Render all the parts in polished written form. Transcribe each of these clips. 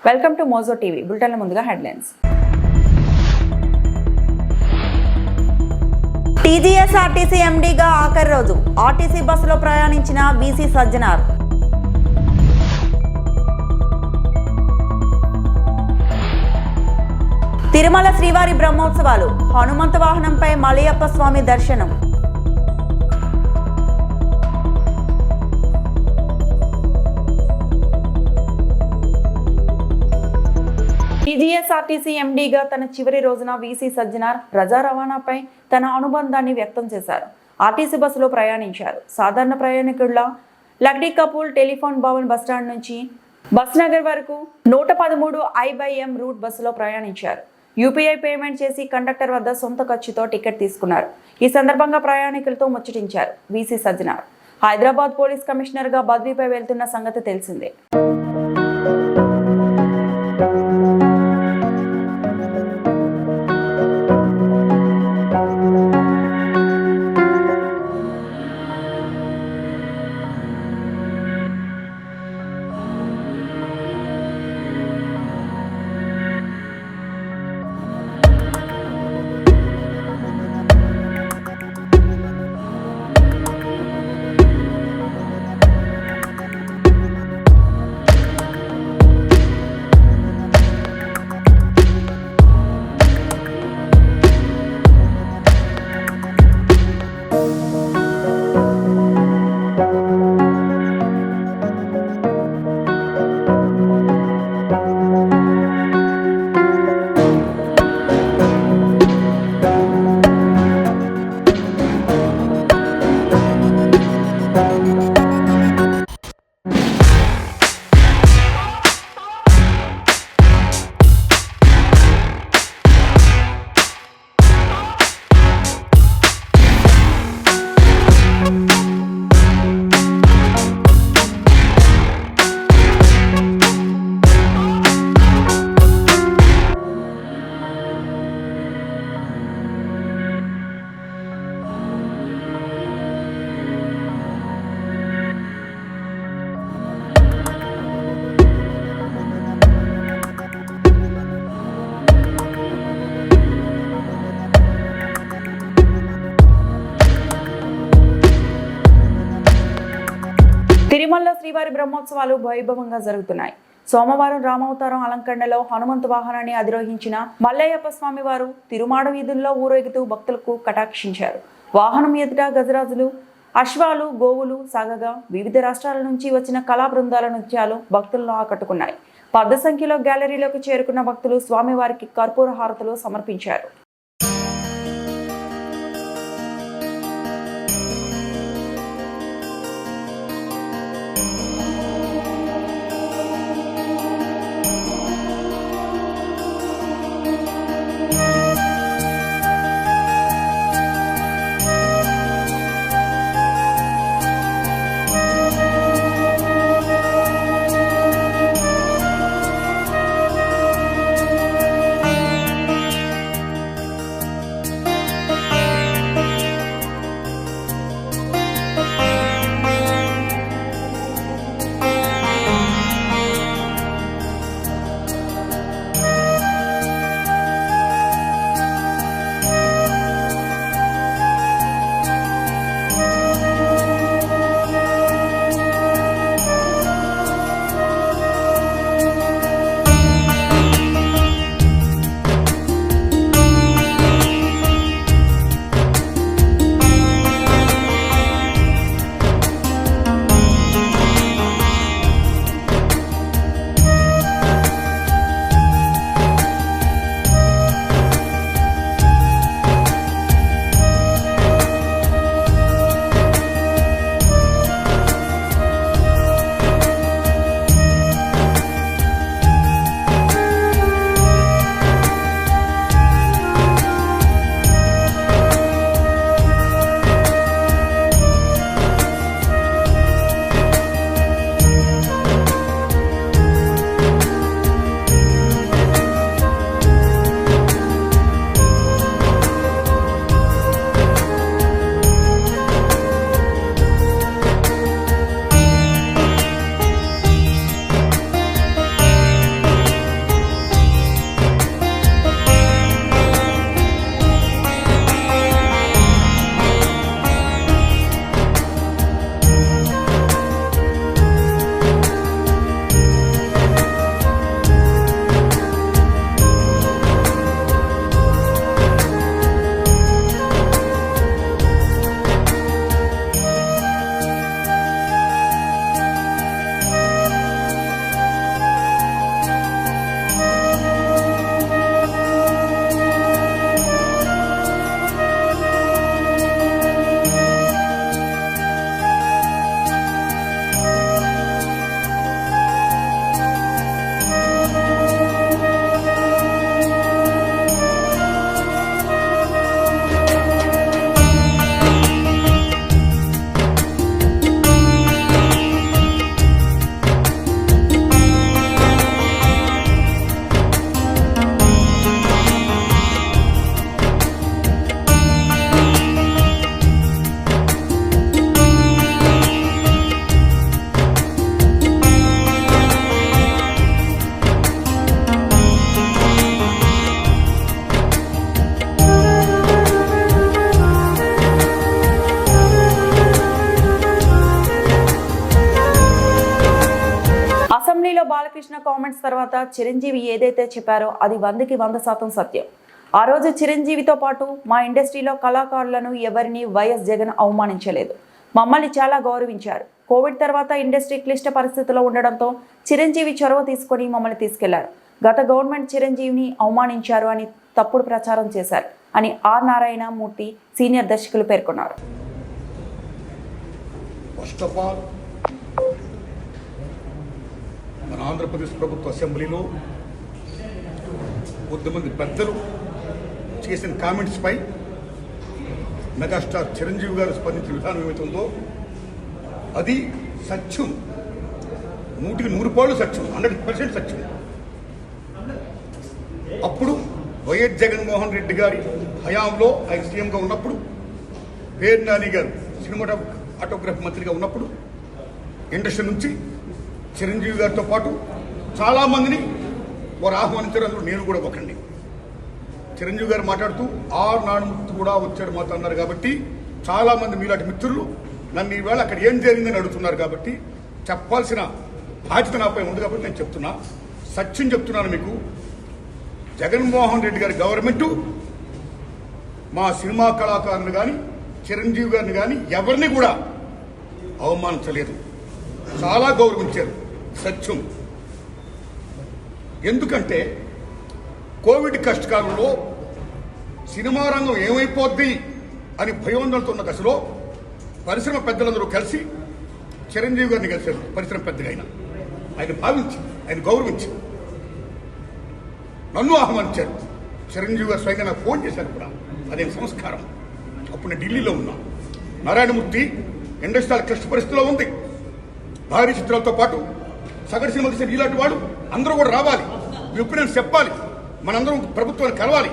Welcome to Mojo TV. బులెటిన్ల ముందుగా headlines. TGSRTC ఎండీగా ఆఖరి రోజు ఆర్టీసీ బస్సులో ప్రయాణించిన వీసీ సజ్జనార్. తిరుమల శ్రీవారి బ్రహ్మోత్సవాలు, హనుమంత వాహనంపై మలయప్ప స్వామి దర్శనం. టీజీఎస్ఆర్టీసీ ఎండీగా తన చివరి రోజున వీసీ సజ్జనార్ ప్రజా రవాణాపై తన అనుబంధాన్ని వ్యక్తం చేశారు. ఆర్టీసీ బస్సులో ప్రయాణించారు. సాధారణ ప్రయాణికుడిలా లక్డీ కపూల్ టెలిఫోన్ భవన్ బస్టాండ్ నుంచి బస్ నగర్ వరకు 113 I/M రూట్ బస్సులో ప్రయాణించారు. యూపీఐ పేమెంట్ చేసి కండక్టర్ వద్ద సొంత ఖర్చుతో టికెట్ తీసుకున్నారు. ఈ సందర్భంగా ప్రయాణికులతో ముచ్చటించారు వీసీ సజ్జనార్. హైదరాబాద్ పోలీస్ కమిషనర్గా బదిలీపై వెళ్తున్న సంగతి తెలిసిందే. తిరుమలలో శ్రీవారి బ్రహ్మోత్సవాలు వైభవంగా జరుగుతున్నాయి. సోమవారం రామవతారం అలంకరణలో హనుమంత వాహనాన్ని అధిరోహించిన మల్లయ్యప్ప స్వామి వారు తిరుమాడ వీధుల్లో ఊరేగుతూ భక్తులకు కటాక్షించారు. వాహనం ఎదుట గజరాజులు, అశ్వాలు, గోవులు సాగగా వివిధ రాష్ట్రాల నుంచి వచ్చిన కళా బృందాల నృత్యాలు భక్తులను ఆకట్టుకున్నాయి. పెద్ద సంఖ్యలో గ్యాలరీలోకి చేరుకున్న భక్తులు స్వామివారికి కర్పూర హారతులు సమర్పించారు. వచ్చిన కామెంట్స్ తర్వాత చిరంజీవి ఏదైతే చెప్పారో అది 100కి 100% సత్యం. ఆ రోజు చిరంజీవితో పాటు మా ఇండస్ట్రీలో కళాకారులను ఎవరిని వైఎస్ జగన్ అవమానించలేదు. మమ్మల్ని చాలా గౌరవించారు. కోవిడ్ తర్వాత ఇండస్ట్రీ క్లిష్ట పరిస్థితిలో ఉండడంతో చిరంజీవి చొరవ తీసుకొని మమ్మల్ని తీసుకెళ్లారు. గత గవర్నమెంట్ చిరంజీవిని అవమానించారు అని తప్పుడు ప్రచారం చేశారు అని ఆర్ నారాయణ మూర్తి సీనియర్ దర్శకులు పేర్కొన్నారు. ఫస్ట్ ఆఫ్ ఆల్ మన ఆంధ్రప్రదేశ్ ప్రభుత్వ అసెంబ్లీలో కొద్దిమంది పెద్దలు చేసిన కామెంట్స్ పై మెగాస్టార్ చిరంజీవి గారు స్పందించిన విధానం ఏమవుతుందో అది సత్యం, 100కి 100 సత్యం, 100% సత్యం. అప్పుడు వైఎస్ జగన్మోహన్ రెడ్డి గారి హయాంలో ఆయన సీఎంగా ఉన్నప్పుడు, పేరు నాని గారు సినిమాటోగ్రఫీ మంత్రిగా ఉన్నప్పుడు ఇండస్ట్రీ నుంచి చిరంజీవి గారితో పాటు చాలామందిని వారు ఆహ్వానించారు. అందులో నేను కూడా ఒకండి. చిరంజీవి గారు మాట్లాడుతూ ఆర్ నారాయణమూర్తి కూడా వచ్చాడు మాతో అన్నారు. కాబట్టి చాలామంది మీలాంటి మిత్రులు నన్ను ఈవేళ అక్కడ ఏం జరిగిందని అడుగుతున్నారు. కాబట్టి చెప్పాల్సిన బాధ్యత నాపై ఉంది. కాబట్టి నేను చెప్తున్నా, సత్యం చెప్తున్నాను మీకు. జగన్మోహన్ రెడ్డి గారి గవర్నమెంటు మా సినిమా కళాకారులు కానీ చిరంజీవి గారిని కానీ ఎవరిని కూడా అవమానించలేదు, చాలా గౌరవించారు. సత్యం. ఎందుకంటే కోవిడ్ కష్టకాలంలో సినిమా రంగం ఏమైపోద్ది అని భయోందనతో ఉన్న దశలో పరిశ్రమ పెద్దలందరూ కలిసి చిరంజీవి గారిని కలిశారు. పరిశ్రమ పెద్దగా ఆయన భావించి, ఆయన గౌరవించి నన్ను ఆహ్వానించారు. చిరంజీవి గారు స్వయంగా నాకు ఫోన్ చేశారు కూడా. అదేం సంస్కారం. అప్పుడు నేను ఢిల్లీలో ఉన్నా. నారాయణమూర్తి ఇండస్ట్రీ క్లిష్ట పరిస్థితిలో ఉంది. భారీ చిత్రాలతో పాటు సగటు సినిమా తీసిన ఇలాంటి వాడు అందరూ కూడా రావాలి, మీ ఒపీనియన్స్ చెప్పాలి, మనందరం ప్రభుత్వాన్ని కలవాలి,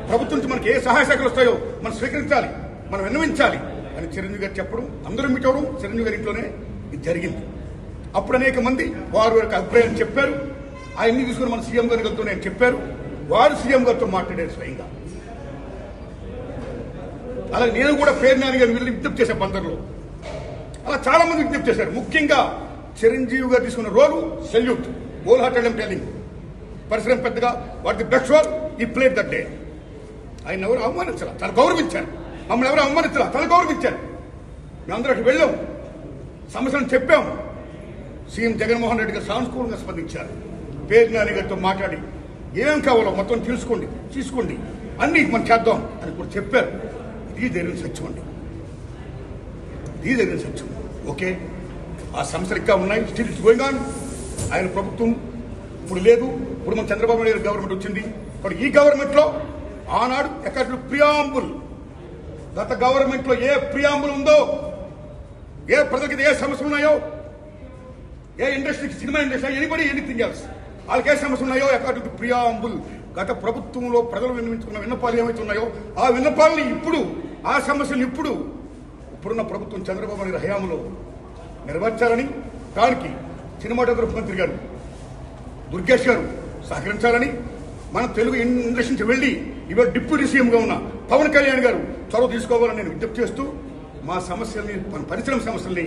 ప్రభుత్వం నుంచి మనకి ఏ సహాయ శాఖలు వస్తాయో మనం స్వీకరించాలి, మనం విన్నవించాలి అని చిరంజీవి గారు చెప్పడం, అందరూ మీట్ అవ్వడం చిరంజీవి గారి ఇంట్లోనే ఇది జరిగింది. అప్పుడు అనేక మంది వారి యొక్క అభిప్రాయం చెప్పారు. ఆయన్ని తీసుకుని మన సీఎం గారితో నేను చెప్పారు. వారు సీఎం గారితో మాట్లాడారు స్వయంగా. అలాగే నేను కూడా పేరు నాని గారిని వెళ్ళి విజ్ఞప్తి చేశాను బందర్లో. అలా చాలా మంది విజ్ఞప్తి చేశారు. ముఖ్యంగా చిరంజీవి గారు తీసుకున్న రోలు సెల్యూట్, హోల్ హార్టెడ్ టెలింగ్. పరిశ్రమ పెద్దగా వాటి బెస్ట్ రోల్ ఈ ప్లేట్ దట్ డే. ఆయన ఎవరు అవమానించాల, చాలా గౌరవించారు. మమ్మల్ని ఎవరు అవమానించాల, చాలా గౌరవించారు. మేమందరూ అటు వెళ్ళాం, సమస్యలను చెప్పాం. సీఎం జగన్మోహన్ రెడ్డి గారు సానుకూలంగా స్పందించారు. పేరు నాని గారితో మాట్లాడి ఏమేం కావాలో మొత్తం తీసుకోండి అన్ని మనం చేద్దాం అని కూడా చెప్పారు. ఇది జరిగిన సత్యం అండి, ఇది జరిగిన సత్యం. ఓకే, ఆ సమస్యలు ఇంకా ఉన్నాయి, స్టిల్ ఇట్స్ గోయింగ్ ఆన్. ఆయన ప్రభుత్వం ఇప్పుడు లేదు. ఇప్పుడు మన చంద్రబాబు నాయుడు గవర్నమెంట్ వచ్చింది. ఇప్పుడు ఈ గవర్నమెంట్ లో ఆనాడు ఎక్కడ ప్రియాంబుల్, గత గవర్నమెంట్ లో ఏ ప్రియాంబుల్ ఉందో, ఏ ప్రజలకి ఏ సమస్యలు ఉన్నాయో, ఏ ఇండస్ట్రీకి, cinema industry, anybody anything else, వాళ్ళకి ఏ సమస్యలు ఉన్నాయో అకార్డింగ్ టు ప్రియాంబుల్ గత ప్రభుత్వంలో ప్రజలు విన్నవించుకున్న విన్నపాలు ఏమైతే ఉన్నాయో ఆ విన్నపాలని ఇప్పుడు, ఆ సమస్యలు ఇప్పుడున్న ప్రభుత్వం చంద్రబాబు నాయుడు హయాంలో నెరవేర్చాలని, దానికి సినిమాటోగ్రఫీ మంత్రి గారు దుర్గేష్ గారు సహకరించాలని, మన తెలుగు ఇండస్ట్రీ నుంచి వెళ్ళి ఇవాళ డిప్యూటీ సీఎంగా ఉన్న పవన్ కళ్యాణ్ గారు చొరవ తీసుకోవాలని నేను విజ్ఞప్తి చేస్తూ మా సమస్యల్ని, మన పరిశ్రమ సమస్యల్ని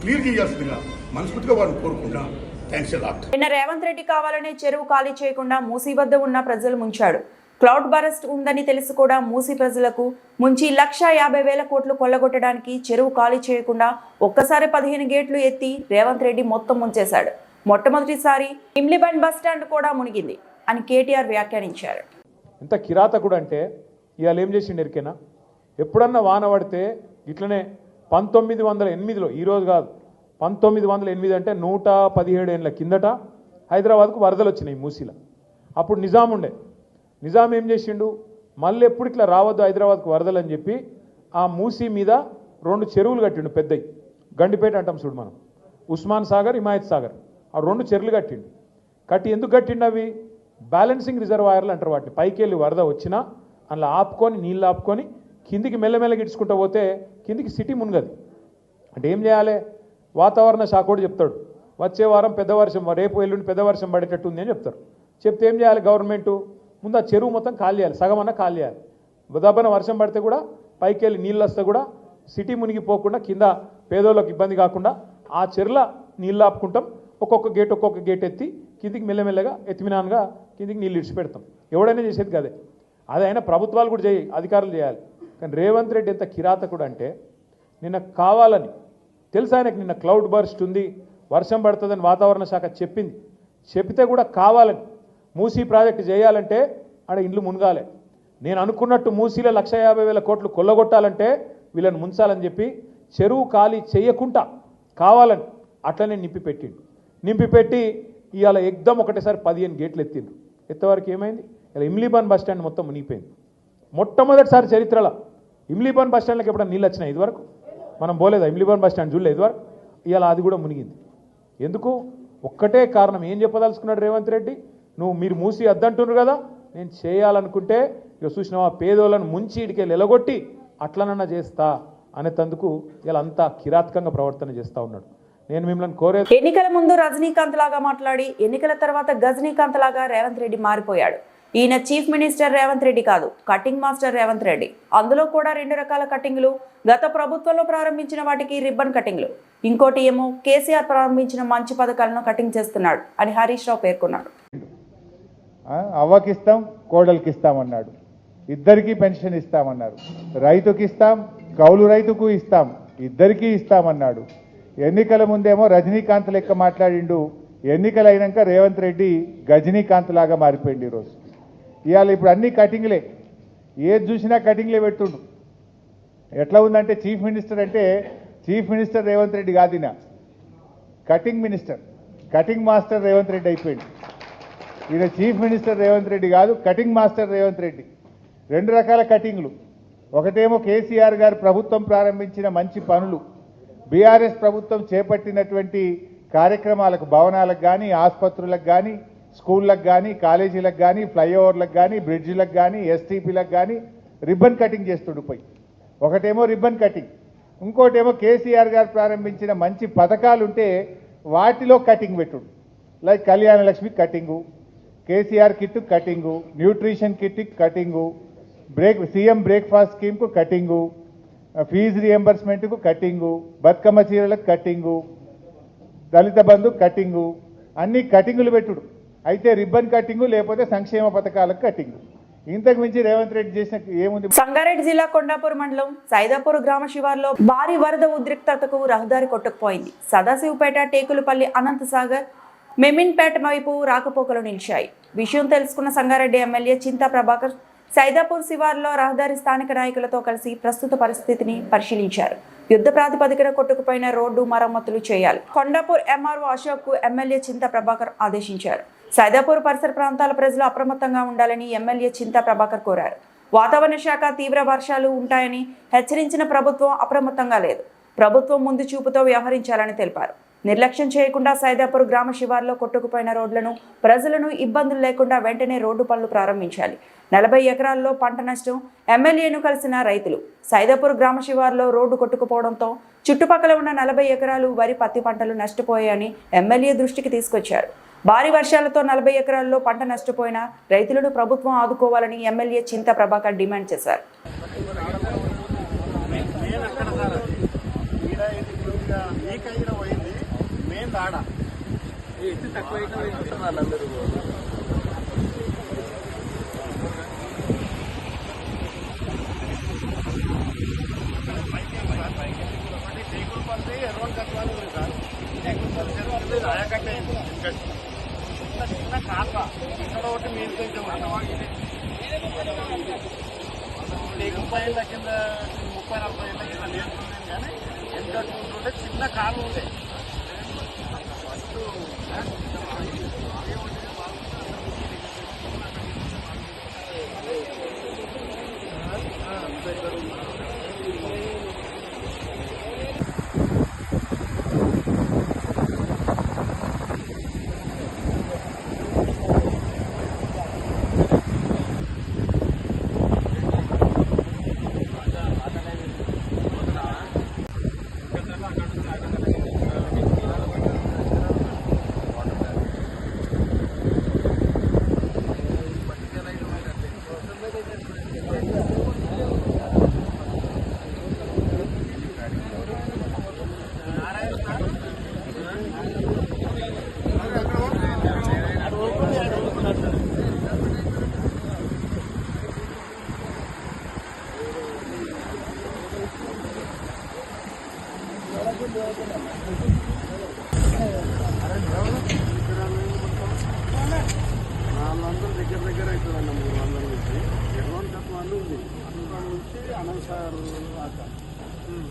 క్లియర్ చేయాల్సిందిగా మనస్ఫూర్తిగా వారిని కోరుకుంటున్నాం. Thanks a lot. నిన్న రేవంత్ రెడ్డి కావాలనే చెరువు ఖాళీ చేయకుండా మూసీ వద్ద ఉన్న ప్రజలు ముంచాడు. క్లౌడ్ బరస్ట్ ఉందని తెలిసి కూడా మూసీ ప్రజలకు ముంచి 1,50,000 కోట్లు కొల్లగొట్టడానికి చెరువు ఖాళీ చేయకుండా ఒక్కసారి 15 గేట్లు ఎత్తి రేవంత్ రెడ్డి మొత్తం ముంచేశాడు. మొట్టమొదటిసారి ఇమ్లిబండ్ బస్ స్టాండ్ కూడా మునిగింది అని కేటీఆర్ వ్యాఖ్యానించారు. ఎంత కిరాతకుడు అంటే ఇవాళ ఏం చేసిండు ఎరికేనా? ఎప్పుడన్నా వాన పడితే ఇట్లనే 1908లో, ఈరోజు కాదు, 1908 అంటే 117 ఏళ్ళ కిందట హైదరాబాద్కు వరదలు వచ్చినాయి మూసీలో. అప్పుడు నిజాం ఉండే. నిజాం ఏం చేసిండు, మళ్ళీ ఎప్పుడు ఇట్లా రావద్దు హైదరాబాద్కు వరదలు అని చెప్పి ఆ మూసీ మీద 2 చెరువులు కట్టిండు పెద్దవి. గండిపేట అంటాం చూడు మనం, ఉస్మాన్ సాగర్, హిమాయత్ సాగర్, ఆ 2 చెరువులు కట్టిండు. కట్టి ఎందుకు కట్టిండు? అవి బ్యాలెన్సింగ్ రిజర్వాయర్లు అంటారు వాటిని. పైకి వెళ్ళి వరద వచ్చినా అందులో ఆపుకొని, నీళ్ళు ఆపుకొని కిందికి మెల్లమెల్లగా ఇడ్చుకుంటూ పోతే కిందికి సిటీ మునగది. అంటే ఏం చేయాలి? వాతావరణ శాఖ కూడా చెప్తాడు, వచ్చే వారం పెద్ద వర్షం, రేపు ఎల్లుండి పెద్ద వర్షం పడేటట్టు ఉంది అని చెప్తారు. చెప్తే ఏం చేయాలి గవర్నమెంట్? ముందు ఆ చెరువు మొత్తం ఖాళీ చేయాలి, సగం అన్న ఖాళీ చేయాలి. ఉదాహరణ వర్షం పడితే కూడా పైకి వెళ్ళి నీళ్ళు వస్తే కూడా సిటీ మునిగిపోకుండా, కింద పేదోళ్ళకి ఇబ్బంది కాకుండా ఆ చెరువుల నీళ్ళు ఆపుకుంటాం. ఒక్కొక్క గేట్ ఎత్తి కిందికి మెల్లమెల్లగా ఎత్తిమినాన్గా కిందికి నీళ్ళు ఇడిచిపెడతాం. ఎవడైనా చేసేది కదే. అది అయినా ప్రభుత్వాలు కూడా అధికారులు చేయాలి. కానీ రేవంత్ రెడ్డి ఎంత కిరాతకుడు అంటే నిన్న కావాలని తెలుసు ఆయనకు, నిన్న క్లౌడ్ బర్స్ట్ ఉంది, వర్షం పడుతుందని వాతావరణ శాఖ చెప్తే కూడా కావాలని మూసీ ప్రాజెక్టు చేయాలంటే ఆడ ఇండ్లు మునగాలి. నేను అనుకున్నట్టు మూసీలో 1,50,000 కోట్లు కొల్లగొట్టాలంటే వీళ్ళని ముంచాలని చెప్పి చెరువు ఖాళీ చేయకుండా కావాలని అట్లనే నింపిపెట్టి ఇవాళ ఎగ్దం ఒకటేసారి 15 గేట్లు ఎత్తిండ్రు. ఎత్తవరకు ఏమైంది? ఇలా ఇమ్లీబాన్ బస్ స్టాండ్ మొత్తం మునిగిపోయింది. మొట్టమొదటిసారి చరిత్రలో ఇమ్లీబాన్ బస్ స్టాండ్లకు ఎప్పుడైనా నీళ్ళు వచ్చినాయి? ఇదివరకు మనం పోలేదా? ఇమ్లీబాన్ బస్ స్టాండ్ చూడలేదు ఇదివరకు. ఇవాళ అది కూడా మునిగింది. ఎందుకు? ఒక్కటే కారణం. ఏం చెప్పదలుచుకున్నాడు రేవంత్ రెడ్డి? మీరు మూసి అద్దంటున్నారు కదా, నేను చేయాలనుకుంటే ఇక చూసినావా పేదోళ్ళను ముంచి ఇడికెళ్ళి ఎలగొట్టి అట్లనన్నా చేస్తా అనేందుకు ఇలా అంతా కిరాతకంగా ప్రవర్తన చేస్తూ ఉన్నాడు. నేను మిమ్మల్ని కోరేది, ఎన్నికల ముందు రజనీకాంత్ లాగా మాట్లాడి ఎన్నికల తర్వాత గజనీకాంత్ లాగా రేవంత్ రెడ్డి మారిపోయాడు. ఈయన చీఫ్ మినిస్టర్ రేవంత్ రెడ్డి కాదు, కటింగ్ మాస్టర్ రేవంత్ రెడ్డి. అందులో కూడా 2 రకాల కటింగ్లు. గత ప్రభుత్వంలో ప్రారంభించిన వాటికి రిబ్బన్ కటింగ్లు, ఇంకోటి ఏమో కేసీఆర్ ప్రారంభించిన మంచి పథకాలను కటింగ్ చేస్తున్నాడు అని హరీష్ రావు పేర్కొన్నాడు. అవ్వకిస్తాం, కోడలికి ఇస్తామన్నాడు, ఇద్దరికీ పెన్షన్ ఇస్తామన్నారు, రైతుకి ఇస్తాం, కౌలు రైతుకు ఇస్తాం, ఇద్దరికీ ఇస్తామన్నాడు. ఎన్నికల ముందేమో రజనీకాంత్ లెక్క మాట్లాడిండు, ఎన్నికలు అయినాక రేవంత్ రెడ్డి గజనీకాంత్ లాగా మారిపోయింది. ఈరోజు ఇవాళ ఇప్పుడు అన్ని కటింగ్లే, ఏది చూసినా కటింగ్లే పెడుతుండు. ఎట్లా ఉందంటే చీఫ్ మినిస్టర్ అంటే చీఫ్ మినిస్టర్ రేవంత్ రెడ్డి కాదు, ఈయన cutting minister, cutting master Revanth Reddy అయిపోయింది. ఈయన చీఫ్ మినిస్టర్ రేవంత్ రెడ్డి కాదు, కటింగ్ మాస్టర్ రేవంత్ రెడ్డి. 2 రకాల కటింగ్లు. ఒకటేమో కేసీఆర్ గారు ప్రభుత్వం ప్రారంభించిన మంచి పనులు, బీఆర్ఎస్ ప్రభుత్వం చేపట్టినటువంటి కార్యక్రమాలకు, భవనాలకు కానీ, ఆసుపత్రులకు కానీ, స్కూళ్ళకు కానీ, కాలేజీలకు కానీ, ఫ్లైఓవర్లకు కానీ, బ్రిడ్జిలకు కానీ, ఎస్టీపీలకు కానీ రిబ్బన్ కటింగ్ చేస్తుండిపోయి. ఒకటేమో రిబ్బన్ కటింగ్, ఇంకోటేమో కేసీఆర్ గారు ప్రారంభించిన మంచి పథకాలు ఉంటే వాటిలో కటింగ్ పెట్టుడు. Like Kalyana Lakshmi cutting, KCR kit cutting, nutrition kit cutting, CM breakfast స్కీమ్కు కటింగు, ఫీజు రియంబర్స్మెంట్కు కటింగు, బతుకమ్మ చీరలకు కటింగు, దళిత బంధు కటింగు, అన్ని కటింగులు పెట్టుడు. అయితే రిబ్బన్ కటింగు లేకపోతే సంక్షేమ పథకాలకు కటింగు. ఇంతకు మించి రేవంత్ రెడ్డి చేసిన ఏముంది? సంగారెడ్డి జిల్లా కొండాపూర్ మండలం సైదాపూర్ గ్రామ శివార్లో భారీ వరద ఉద్రిక్తతకు రహదారి కొట్టుకుపోయింది. సదాశివపేట, టేకులపల్లి, అనంతసాగర్, మెమిన్పేట వైపు రాకపోకలు నిలిచాయి. విషయం తెలుసుకున్న సంగారెడ్డి ఎమ్మెల్యే చింతా ప్రభాకర్ సైదాపూర్ శివార్లో రహదారి స్థానిక నాయకులతో కలిసి ప్రస్తుత పరిస్థితిని పరిశీలించారు. యుద్ధ ప్రాతిపదికన కొట్టుకుపోయిన రోడ్డు మరమ్మతులు చేయాలి. కొండాపూర్ ఎంఆర్ఓ అశోక్ కు ఎమ్మెల్యే చింతా ప్రభాకర్ ఆదేశించారు. సైదాపూర్ పరిసర ప్రాంతాల ప్రజలు అప్రమత్తంగా ఉండాలని ఎమ్మెల్యే చింతా ప్రభాకర్ కోరారు. వాతావరణ శాఖ తీవ్ర వర్షాలు ఉంటాయని హెచ్చరించిన ప్రభుత్వం అప్రమత్తంగా లేదు. ప్రభుత్వం ముందు చూపుతో వ్యవహరించాలని తెలిపారు. నిర్లక్ష్యం చేయకుండా సైదాపూర్ గ్రామ శివార్లో కొట్టుకుపోయిన రోడ్లను, ప్రజలను ఇబ్బందులు లేకుండా వెంటనే రోడ్డు పనులు ప్రారంభించాలి. 40 ఎకరాల్లో పంట నష్టం. ఎమ్మెల్యేను కలిసిన రైతులు సైదాపూర్ గ్రామ శివార్లో రోడ్డు కొట్టుకుపోవడంతో చుట్టుపక్కల ఉన్న 40 ఎకరాలు వరి, పత్తి పంటలు నష్టపోయాయని ఎమ్మెల్యే దృష్టికి తీసుకొచ్చారు. భారీ వర్షాలతో 40 ఎకరాల్లో పంట నష్టపోయిన రైతులను ప్రభుత్వం ఆదుకోవాలని ఎమ్మెల్యే చింతా ప్రభాకర్ డిమాండ్ చేశారు. చిన్న కాలు ఉండే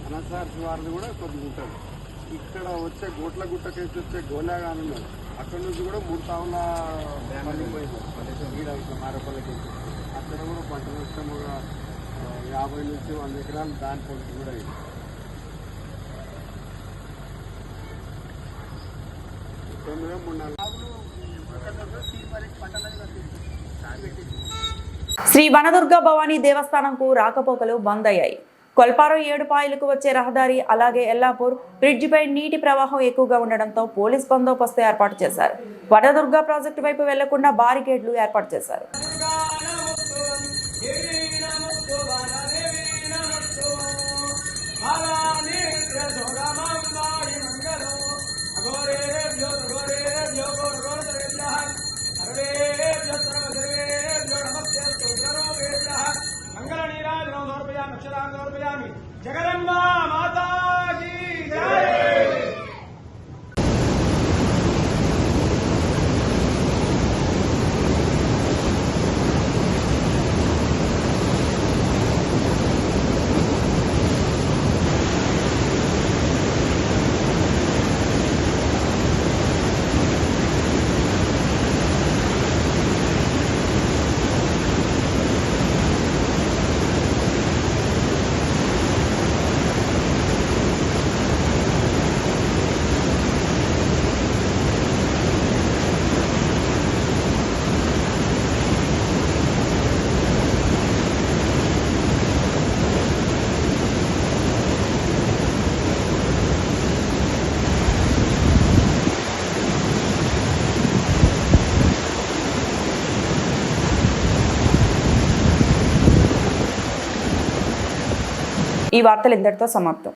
అనంత సార్ వారిది కూడా కొద్దిగా ఉంటుంది. ఇక్కడ వచ్చే గోట్ల గుట్టకైతే వచ్చే గోలాగాని ఉన్నది, అక్కడ నుంచి కూడా 3 తావుల ఈడ ఇట్లా మారపల్లకి అక్కడ కూడా పంట నష్టముగా 50 నుంచి 100 ఎకరాలు దాని పొందుకు కూడా అయింది. తొమ్మిదో 3-4 శ్రీ వనదుర్గ భవానీ దేవస్థానంకు రాకపోకలు బంద్ అయ్యాయి. కొల్పారం 7 పాయలకు వచ్చే రహదారి అలాగే ఎల్లాపూర్ బ్రిడ్జిపై నీటి ప్రవాహం ఎక్కువగా ఉండడంతో పోలీస్ బందోబస్తు ఏర్పాటు చేశారు. వనదుర్గ ప్రాజెక్టు వైపు వెళ్లకుండా బారికేడ్లు ఏర్పాటు చేశారు. జగదంబా మాతా కీ జై. ఈ వార్తలు ఇంతటితో సమాప్తం.